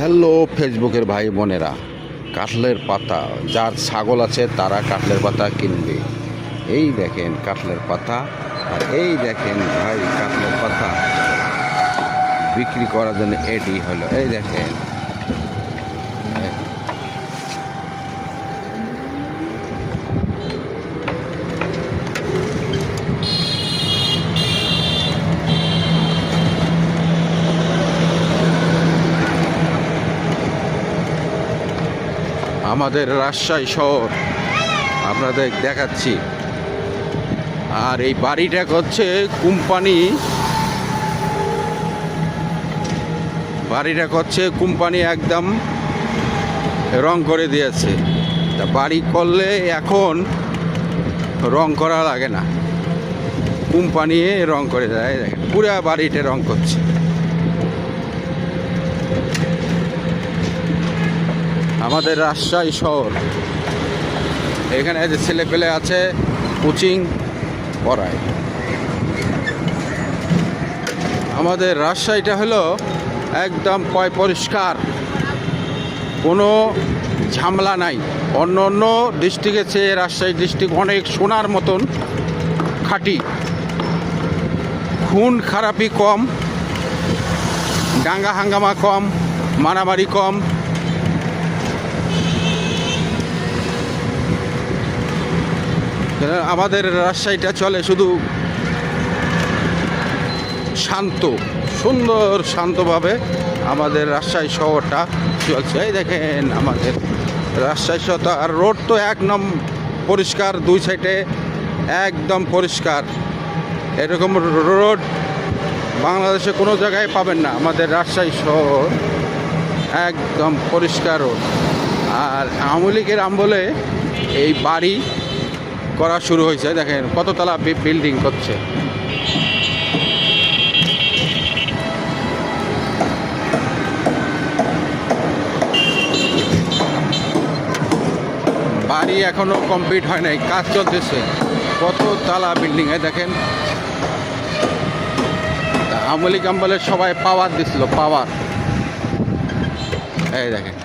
Hello ফেসবুকের ভাই বোনেরা, কাঁঠালের পাতা যার ছাগল আছে তারা কাঁঠালের পাতা কিনবে। এই দেখেন কাঁঠালের পাতা, আর এই দেখেন ভাই কাঁঠালের পাতা বিক্রি করার জন্য এটি হলো। এই দেখেন আমাদের রাজশাহী শহর আপনাদের দেখাচ্ছি। আর এই বাড়িটা হচ্ছে কোম্পানি একদম রং করে দিয়েছে। তা বাড়ি করলে এখন রং করা লাগে না, কোম্পানি রং করে দেয়। দেখেন পুরা বাড়িটা রং করছে। আমাদের রাজশাহী শহর, এখানে যে ছেলে পেলে আছে কোচিং পড়ায়। আমাদের রাজশাহীটা হলো একদম পরিষ্কার, কোনো ঝামেলা নাই। অন্য অন্য ডিস্ট্রিক্টের চেয়ে রাজশাহী ডিস্ট্রিক্ট অনেক সোনার মতন খাঁটি, খুন খারাপি কম, দাঙ্গা হাঙ্গামা কম, মারামারি কম। আমাদের রাজশাহীটা চলে শুধু সুন্দর শান্তভাবে আমাদের রাজশাহী শহরটা চলছে। এই দেখেন আমাদের রাজশাহী শহর, আর রোড তো একদম পরিষ্কার, দুই সাইডে একদম পরিষ্কার। এরকম রোড বাংলাদেশে কোনো জায়গায় পাবেন না। আমাদের রাজশাহী শহর একদম পরিষ্কার রোড। আর আওয়ামী লীগের আমলে এই বাড়ি করা শুরু হয়েছে। দেখেন কততলা বিল্ডিং করছে। বাড়ি এখনো কমপ্লিট হয় নাই, কাজ চলতেছে। কততলা বিল্ডিং দেখেন। আওয়ামী লীগ আমলে সবাই পাওয়ার দিছিল, পাওয়ার। এই দেখেন